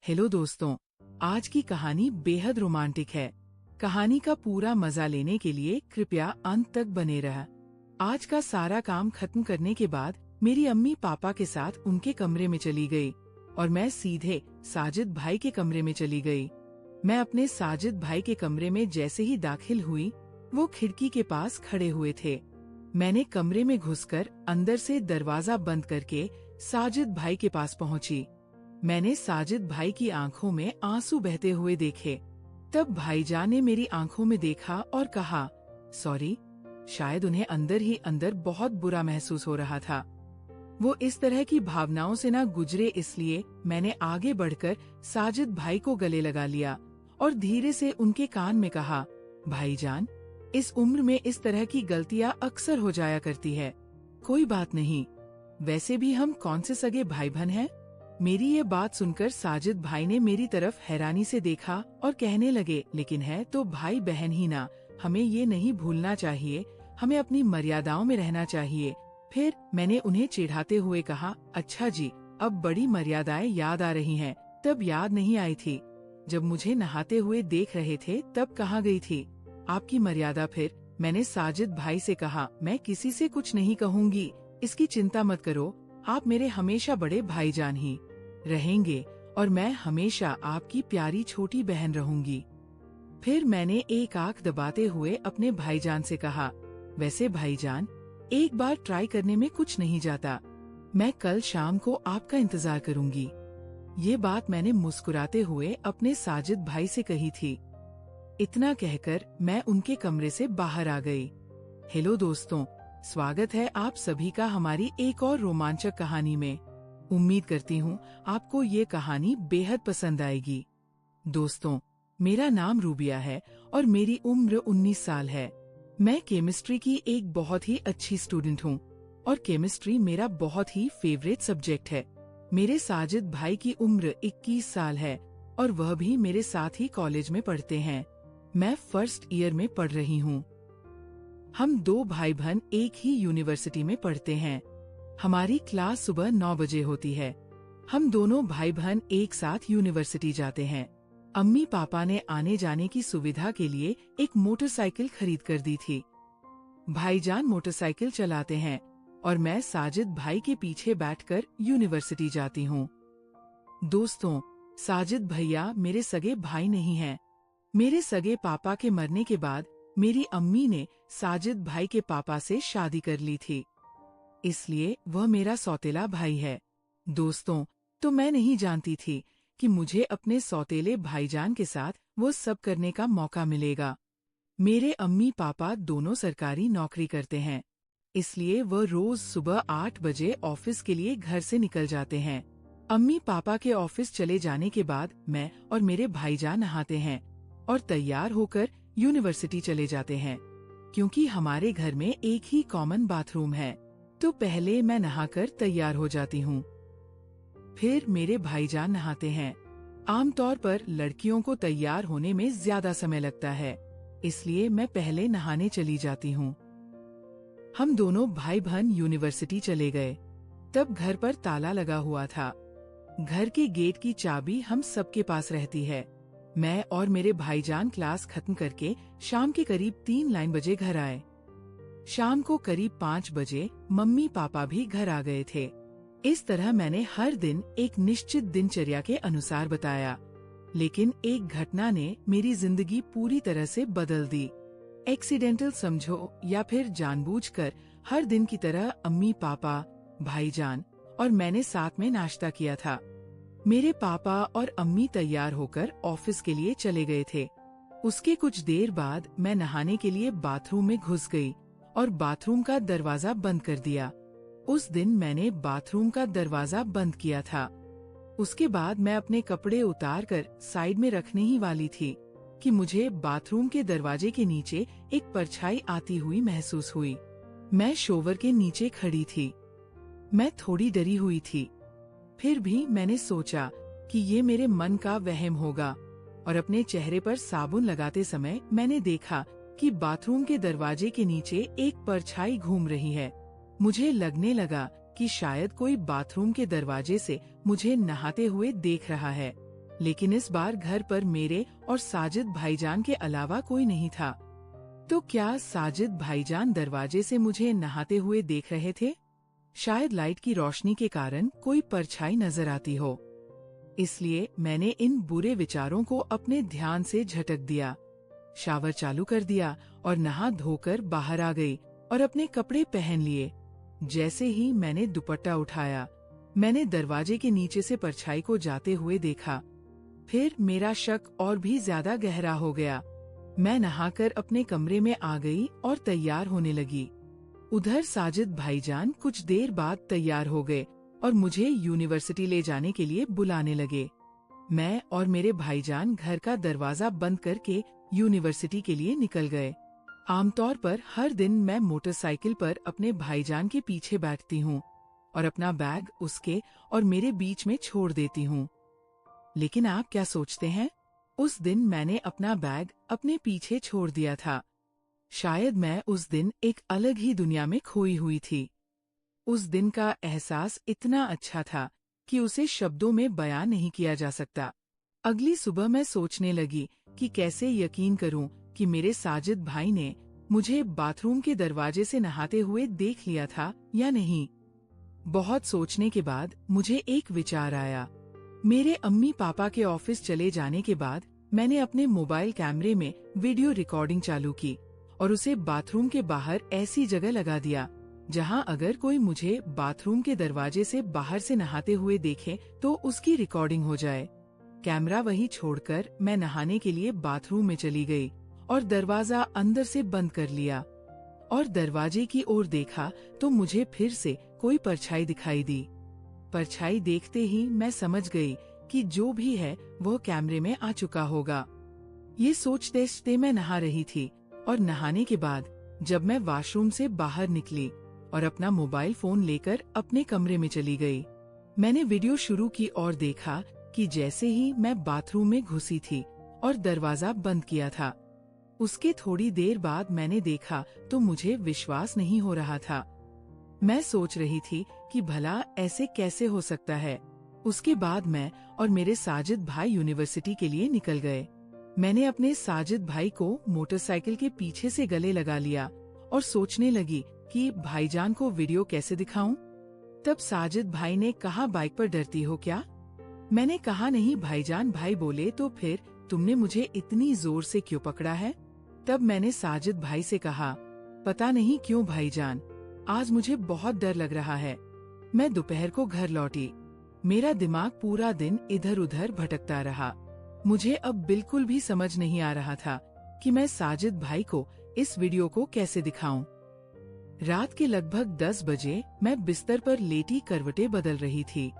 Hello दोस्तों, आज की कहानी बेहद रोमांटिक है। कहानी का पूरा मजा लेने के लिए कृपया अंत तक बने रहा। आज का सारा काम खत्म करने के बाद मेरी अम्मी पापा के साथ उनके कमरे में चली गई और मैं सीधे साजिद भाई के कमरे में चली गई। मैं अपने साजिद भाई के कमरे में जैसे ही दाखिल हुई, वो खिड़की के पास खड़े हुए थे। मैंने कमरे में घुसकर अंदर से दरवाजा बंद करके साजिद भाई के पास पहुंची। मैंने साजिद भाई की आंखों में आंसू बहते हुए देखे। तब भाईजान ने मेरी आंखों में देखा और कहा, सॉरी। शायद उन्हें अंदर ही अंदर बहुत बुरा महसूस हो रहा था। वो इस तरह की भावनाओं से ना गुजरे, इसलिए मैंने आगे बढ़कर साजिद भाई को गले लगा लिया और धीरे से उनके कान में कहा, भाईजान, इस उम्र में इस तरह की गलतियां अक्सर हो जाया करती है। कोई बात नहीं, वैसे भी हम कौन से सगे भाई बहन हैं। मेरी ये बात सुनकर साजिद भाई ने मेरी तरफ हैरानी से देखा और कहने लगे, लेकिन है तो भाई बहन ही ना, हमें ये नहीं भूलना चाहिए, हमें अपनी मर्यादाओं में रहना चाहिए। फिर मैंने उन्हें चिढ़ाते हुए कहा, अच्छा जी, अब बड़ी मर्यादाएं याद आ रही हैं, तब याद नहीं आई थी। जब मुझे नहाते हुए देख रहे थे तब कहाँ गई थी आपकी मर्यादा। फिर मैंने साजिद भाई से कहा, मैं किसी से कुछ नहीं कहूँगी, इसकी चिंता मत करो, आप मेरे हमेशा बड़े भाईजान ही रहेंगे और मैं हमेशा आपकी प्यारी छोटी बहन रहूंगी। फिर मैंने एक आंख दबाते हुए अपने भाईजान से कहा, वैसे भाईजान, एक बार ट्राई करने में कुछ नहीं जाता। मैं कल शाम को आपका इंतजार करूंगी। ये बात मैंने मुस्कुराते हुए अपने साजिद भाई से कही थी। इतना कहकर मैं उनके कमरे से बाहर आ गई। हेलो दोस्तों, स्वागत है आप सभी का हमारी एक और रोमांचक कहानी में। उम्मीद करती हूँ आपको ये कहानी बेहद पसंद आएगी। दोस्तों, मेरा नाम रूबिया है और मेरी उम्र 19 साल है। मैं केमिस्ट्री की एक बहुत ही अच्छी स्टूडेंट हूँ और केमिस्ट्री मेरा बहुत ही फेवरेट सब्जेक्ट है। मेरे साजिद भाई की उम्र 21 साल है और वह भी मेरे साथ ही कॉलेज में पढ़ते हैं। मैं फर्स्ट ईयर में पढ़ रही हूँ। हम दो भाई बहन एक ही यूनिवर्सिटी में पढ़ते हैं। हमारी क्लास सुबह 9 बजे होती है। हम दोनों भाई बहन एक साथ यूनिवर्सिटी जाते हैं। अम्मी पापा ने आने जाने की सुविधा के लिए एक मोटरसाइकिल खरीद कर दी थी। भाईजान मोटरसाइकिल चलाते हैं और मैं साजिद भाई के पीछे बैठकर यूनिवर्सिटी जाती हूँ। दोस्तों, साजिद भैया मेरे सगे भाई नहीं हैं। मेरे सगे पापा के मरने के बाद मेरी अम्मी ने साजिद भाई के पापा से शादी कर ली थी, इसलिए वह मेरा सौतेला भाई है। दोस्तों, तो मैं नहीं जानती थी कि मुझे अपने सौतेले भाईजान के साथ वो सब करने का मौका मिलेगा। मेरे अम्मी पापा दोनों सरकारी नौकरी करते हैं, इसलिए वह रोज सुबह 8 बजे ऑफिस के लिए घर से निकल जाते हैं। अम्मी पापा के ऑफिस चले जाने के बाद मैं और मेरे भाईजान नहाते हैं और तैयार होकर यूनिवर्सिटी चले जाते हैं। क्योंकि हमारे घर में एक ही कॉमन बाथरूम है, तो पहले मैं नहाकर तैयार हो जाती हूँ। फिर मेरे भाईजान नहाते हैं। आमतौर पर लड़कियों को तैयार होने में ज्यादा समय लगता है, इसलिए मैं पहले नहाने चली जाती हूँ। हम दोनों भाई बहन यूनिवर्सिटी चले गए। तब घर पर ताला लगा हुआ था। घर के गेट की चाबी हम सबके पास रहती है। मैं और मेरे भाईजान क्लास खत्म करके शाम के करीब 3 बजे घर आए। शाम को करीब 5 बजे मम्मी पापा भी घर आ गए थे। इस तरह मैंने हर दिन एक निश्चित दिनचर्या के अनुसार बताया, लेकिन एक घटना ने मेरी जिंदगी पूरी तरह से बदल दी। एक्सीडेंटल समझो या फिर जानबूझकर, हर दिन की तरह अम्मी पापा, भाईजान और मैंने साथ में नाश्ता किया था। मेरे पापा और अम्मी तैयार होकर ऑफिस के लिए चले गए थे। उसके कुछ देर बाद मैं नहाने के लिए बाथरूम में घुस गई और बाथरूम का दरवाजा बंद कर दिया। उस दिन मैंने बाथरूम का दरवाजा बंद किया था। उसके बाद मैं अपने कपड़े उतार कर साइड में रखने ही वाली थी कि मुझे बाथरूम के दरवाजे के नीचे एक परछाई आती हुई महसूस हुई। मैं शोवर के नीचे खड़ी थी। मैं थोड़ी डरी हुई थी। फिर भी मैंने सोचा कि ये मेरे मन का वहम होगा और अपने चेहरे पर साबुन लगाते समय मैंने देखा कि बाथरूम के दरवाजे के नीचे एक परछाई घूम रही है। मुझे लगने लगा कि शायद कोई बाथरूम के दरवाजे से मुझे नहाते हुए देख रहा है। लेकिन इस बार घर पर मेरे और साजिद भाईजान के अलावा कोई नहीं था। तो क्या साजिद भाईजान दरवाजे से मुझे नहाते हुए देख रहे थे? शायद लाइट की रोशनी के कारण कोई परछाई नजर आती हो। इसलिए मैंने इन बुरे विचारों को अपने ध्यान से झटक दिया, शावर चालू कर दिया और नहा धोकर बाहर आ गई और अपने कपड़े पहन लिए। जैसे ही मैंने दुपट्टा उठाया, मैंने दरवाजे के नीचे से परछाई को जाते हुए देखा। फिर मेरा शक और भी ज्यादा गहरा हो गया। मैं नहाकर अपने कमरे में आ गई और तैयार होने लगी। उधर साजिद भाईजान कुछ देर बाद तैयार हो गए और मुझे यूनिवर्सिटी ले जाने के लिए बुलाने लगे। मैं और मेरे भाईजान घर का दरवाजा बंद करके यूनिवर्सिटी के लिए निकल गए। आमतौर पर हर दिन मैं मोटरसाइकिल पर अपने भाईजान के पीछे बैठती हूँ और अपना बैग उसके और मेरे बीच में छोड़ देती हूँ। लेकिन आप क्या सोचते हैं? उस दिन मैंने अपना बैग अपने पीछे छोड़ दिया था। शायद मैं उस दिन एक अलग ही दुनिया में खोई हुई थी। उस दिन का एहसास इतना अच्छा था कि उसे शब्दों में बयां नहीं किया जा सकता। अगली सुबह मैं सोचने लगी कि कैसे यकीन करूं कि मेरे साजिद भाई ने मुझे बाथरूम के दरवाजे से नहाते हुए देख लिया था या नहीं। बहुत सोचने के बाद मुझे एक विचार आया। मेरे अम्मी पापा के ऑफिस चले जाने के बाद मैंने अपने मोबाइल कैमरे में वीडियो रिकॉर्डिंग चालू की और उसे बाथरूम के बाहर ऐसी जगह लगा दिया जहां अगर कोई मुझे बाथरूम के दरवाजे से बाहर से नहाते हुए देखे तो उसकी रिकॉर्डिंग हो जाए। कैमरा वहीं छोड़कर मैं नहाने के लिए बाथरूम में चली गई और दरवाजा अंदर से बंद कर लिया और दरवाजे की ओर देखा तो मुझे फिर से कोई परछाई दिखाई दी। परछाई देखते ही मैं समझ गई कि जो भी है वह कैमरे में आ चुका होगा। ये सोचते सोचते मैं नहा रही थी और नहाने के बाद जब मैं वॉशरूम से बाहर निकली और अपना मोबाइल फोन लेकर अपने कमरे में चली गई, मैंने वीडियो शुरू की और देखा कि जैसे ही मैं बाथरूम में घुसी थी और दरवाजा बंद किया था, उसके थोड़ी देर बाद मैंने देखा तो मुझे विश्वास नहीं हो रहा था। मैं सोच रही थी कि भला ऐसे कैसे हो सकता है। उसके बाद मैं और मेरे साजिद भाई यूनिवर्सिटी के लिए निकल गए। मैंने अपने साजिद भाई को मोटरसाइकिल के पीछे से गले लगा लिया और सोचने लगी कि भाईजान को वीडियो कैसे दिखाऊं। तब साजिद भाई ने कहा, बाइक पर डरती हो क्या? मैंने कहा, नहीं भाईजान। भाई बोले, तो फिर तुमने मुझे इतनी जोर से क्यों पकड़ा है? तब मैंने साजिद भाई से कहा, पता नहीं क्यों भाईजान, आज मुझे बहुत डर लग रहा है। मैं दोपहर को घर लौटी। मेरा दिमाग पूरा दिन इधर उधर भटकता रहा। मुझे अब बिल्कुल भी समझ नहीं आ रहा था कि मैं साजिद भाई को इस वीडियो को कैसे दिखाऊं। रात के लगभग 10 बजे मैं बिस्तर पर लेटी करवटें बदल रही थी।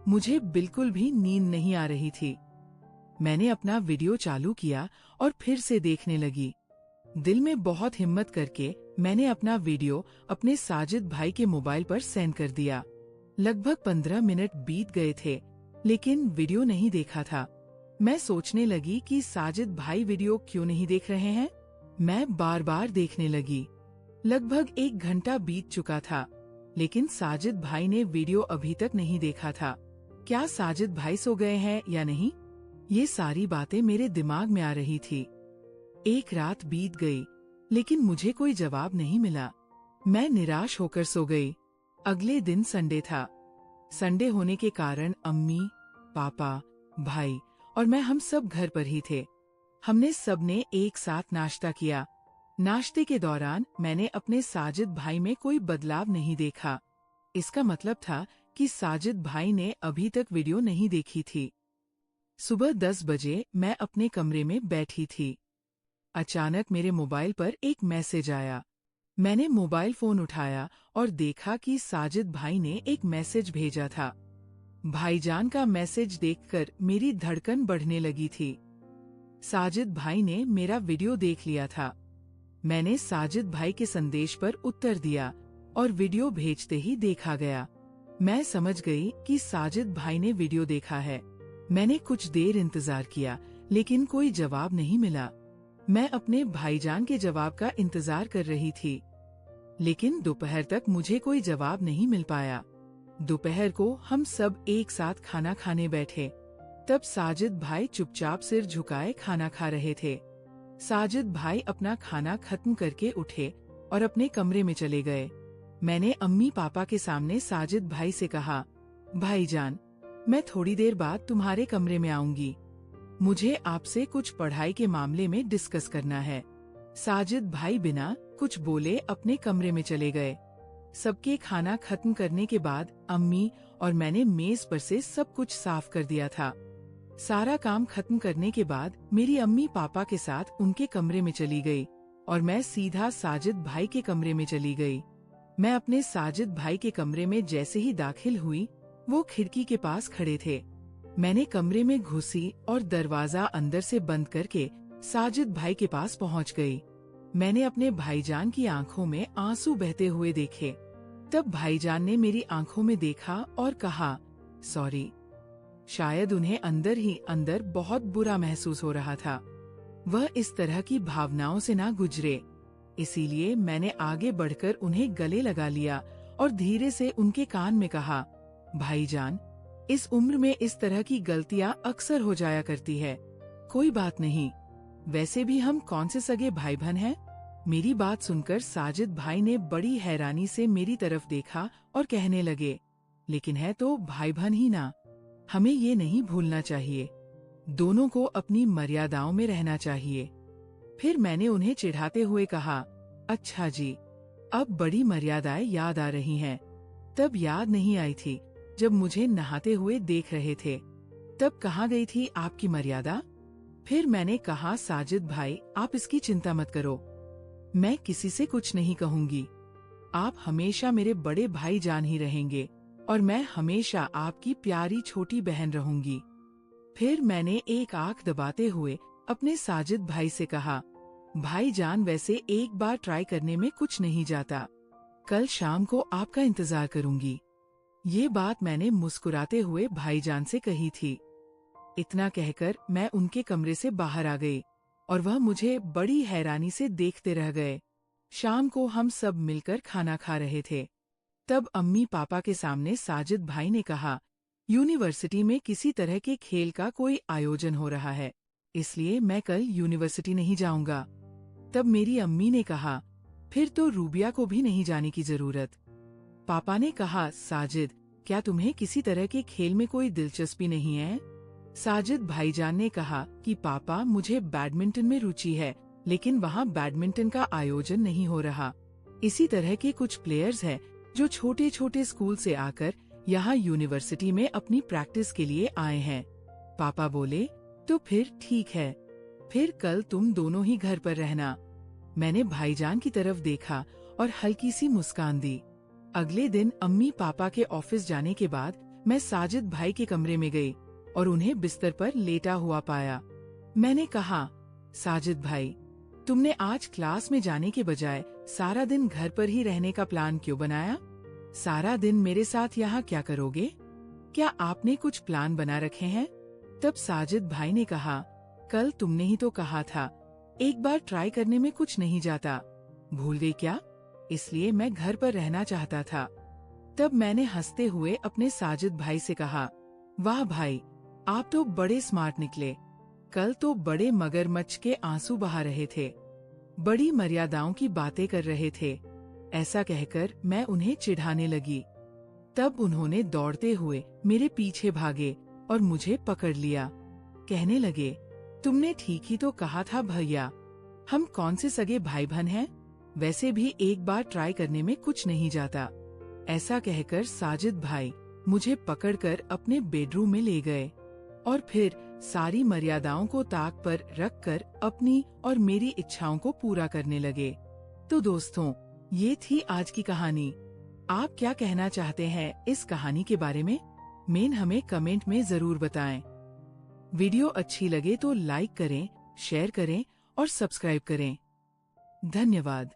मुझे बिल्कुल भी नींद नहीं आ रही थी। मैंने अपना वीडियो चालू किया और फिर से देखने लगी। दिल में बहुत हिम्मत करके मैंने अपना वीडियो अपने साजिद भाई के मोबाइल पर सेंड कर दिया। लगभग 15 मिनट बीत गए थे, लेकिन वीडियो नहीं देखा था। मैं सोचने लगी कि साजिद भाई वीडियो क्यों नहीं देख रहे हैं। मैं बार बार देखने लगी। लगभग 1 घंटा बीत चुका था, लेकिन साजिद भाई ने वीडियो अभी तक नहीं देखा था। क्या साजिद भाई सो गए हैं या नहीं? ये सारी बातें मेरे दिमाग में आ रही थी। एक रात बीत गई, लेकिन मुझे कोई जवाब नहीं मिला। मैं निराश होकर सो गई। अगले दिन संडे था। संडे होने के कारण अम्मी, पापा, भाई और मैं हम सब घर पर ही थे। हमने सबने एक साथ नाश्ता किया। नाश्ते के दौरान मैंने अपने साजिद भाई में कोई बदलाव नहीं देखा। इसका मतलब था कि साजिद भाई ने अभी तक वीडियो नहीं देखी थी। सुबह 10 बजे मैं अपने कमरे में बैठी थी। अचानक मेरे मोबाइल पर एक मैसेज आया। मैंने मोबाइल फोन उठाया और देखा कि साजिद भाई ने एक मैसेज भेजा था। भाईजान का मैसेज देखकर मेरी धड़कन बढ़ने लगी थी। साजिद भाई ने मेरा वीडियो देख लिया था। मैंने साजिद भाई के संदेश पर उत्तर दिया और वीडियो भेजते ही देखा गया। मैं समझ गई कि साजिद भाई ने वीडियो देखा है। मैंने कुछ देर इंतजार किया, लेकिन कोई जवाब नहीं मिला। मैं अपने भाईजान के जवाब का इंतजार कर रही थी, लेकिन दोपहर तक मुझे कोई जवाब नहीं मिल पाया। दोपहर को हम सब एक साथ खाना खाने बैठे। तब साजिद भाई चुपचाप सिर झुकाए खाना खा रहे थे। साजिद भाई अपना खाना खत्म करके उठे और अपने कमरे में चले गए। मैंने अम्मी पापा के सामने साजिद भाई से कहा, भाईजान, मैं थोड़ी देर बाद तुम्हारे कमरे में आऊंगी। मुझे आपसे कुछ पढ़ाई के मामले में डिस्कस करना है। साजिद भाई बिना कुछ बोले अपने कमरे में चले गए। सबके खाना खत्म करने के बाद अम्मी और मैंने मेज पर से सब कुछ साफ कर दिया था। सारा काम खत्म करने के बाद मेरी अम्मी पापा के साथ उनके कमरे में चली गई और मैं सीधा साजिद भाई के कमरे में चली गई। मैं अपने साजिद भाई के कमरे में जैसे ही दाखिल हुई, वो खिड़की के पास खड़े थे। मैंने कमरे में घुसी और दरवाजा अंदर से बंद करके साजिद भाई के पास पहुंच गई। मैंने अपने भाईजान की आंखों में आंसू बहते हुए देखे। तब भाईजान ने मेरी आंखों में देखा और कहा, सॉरी। शायद उन्हें अंदर ही अंदर बहुत बुरा महसूस हो रहा था। वह इस तरह की भावनाओं से ना गुजरे, इसीलिए मैंने आगे बढ़कर उन्हें गले लगा लिया और धीरे से उनके कान में कहा, भाईजान, इस उम्र में इस तरह की गलतियां अक्सर हो जाया करती है। कोई बात नहीं, वैसे भी हम कौन से सगे भाई बहन हैं? मेरी बात सुनकर साजिद भाई ने बड़ी हैरानी से मेरी तरफ देखा और कहने लगे, लेकिन है तो भाई बहन ही ना। हमें ये नहीं भूलना चाहिए, दोनों को अपनी मर्यादाओं में रहना चाहिए। फिर मैंने उन्हें चिढ़ाते हुए कहा, अच्छा जी, अब बड़ी मर्यादाएं याद आ रही हैं। तब याद नहीं आई थी जब मुझे नहाते हुए देख रहे थे। तब कहाँ गई थी आपकी मर्यादा? फिर मैंने कहा, साजिद भाई, आप इसकी चिंता मत करो, मैं किसी से कुछ नहीं कहूंगी। आप हमेशा मेरे बड़े भाई जान ही रहेंगे और मैं हमेशा आपकी प्यारी छोटी बहन रहूंगी। फिर मैंने एक आंख दबाते हुए अपने साजिद भाई से कहा, भाईजान, वैसे एक बार ट्राई करने में कुछ नहीं जाता। कल शाम को आपका इंतजार करूंगी। ये बात मैंने मुस्कुराते हुए भाईजान से कही थी। इतना कहकर मैं उनके कमरे से बाहर आ गई और वह मुझे बड़ी हैरानी से देखते रह गए। शाम को हम सब मिलकर खाना खा रहे थे। तब अम्मी पापा के सामने साजिद भाई ने कहा, यूनिवर्सिटी में किसी तरह के खेल का कोई आयोजन हो रहा है, इसलिए मैं कल यूनिवर्सिटी नहीं जाऊंगा। तब मेरी अम्मी ने कहा, फिर तो रूबिया को भी नहीं जाने की जरूरत। पापा ने कहा, साजिद, क्या तुम्हें किसी तरह के खेल में कोई दिलचस्पी नहीं है? साजिद भाईजान ने कहा कि पापा, मुझे बैडमिंटन में रुचि है, लेकिन वहाँ बैडमिंटन का आयोजन नहीं हो रहा। इसी तरह के कुछ प्लेयर्स हैं जो छोटे छोटे स्कूल से आकर यहाँ यूनिवर्सिटी में अपनी प्रैक्टिस के लिए आए हैं। पापा बोले, तो फिर ठीक है, फिर कल तुम दोनों ही घर पर रहना। मैंने भाईजान की तरफ देखा और हल्की सी मुस्कान दी। अगले दिन अम्मी पापा के ऑफिस जाने के बाद मैं साजिद भाई के कमरे में गई और उन्हें बिस्तर पर लेटा हुआ पाया। मैंने कहा, साजिद भाई, तुमने आज क्लास में जाने के बजाय सारा दिन घर पर ही रहने का प्लान क्यों बनाया? सारा दिन मेरे साथ यहाँ क्या करोगे? क्या आपने कुछ प्लान बना रखे हैं? तब साजिद भाई ने कहा, कल तुमने ही तो कहा था, एक बार ट्राई करने में कुछ नहीं जाता। भूल गई क्या? इसलिए मैं घर पर रहना चाहता था। तब मैंने हंसते हुए अपने साजिद भाई से कहा, वाह भाई, आप तो बड़े स्मार्ट निकले। कल तो बड़े मगरमच्छ के आंसू बहा रहे थे, बड़ी मर्यादाओं की बातें कर रहे थे। ऐसा कहकर मैं उन्हें चिढ़ाने लगी। तब उन्होंने दौड़ते हुए मेरे पीछे भागे और मुझे पकड़ लिया। कहने लगे, तुमने ठीक ही तो कहा था भैया, हम कौन से सगे भाई बहन हैं? वैसे भी एक बार ट्राई करने में कुछ नहीं जाता। ऐसा कहकर साजिद भाई मुझे पकड़कर अपने बेडरूम में ले गए और फिर सारी मर्यादाओं को ताक पर रखकर अपनी और मेरी इच्छाओं को पूरा करने लगे। तो दोस्तों, ये थी आज की कहानी। आप क्या कहना चाहते हैं इस कहानी के बारे में? हमें कमेंट में जरूर बताएं। वीडियो अच्छी लगे तो लाइक करें, शेयर करें और सब्सक्राइब करें। धन्यवाद।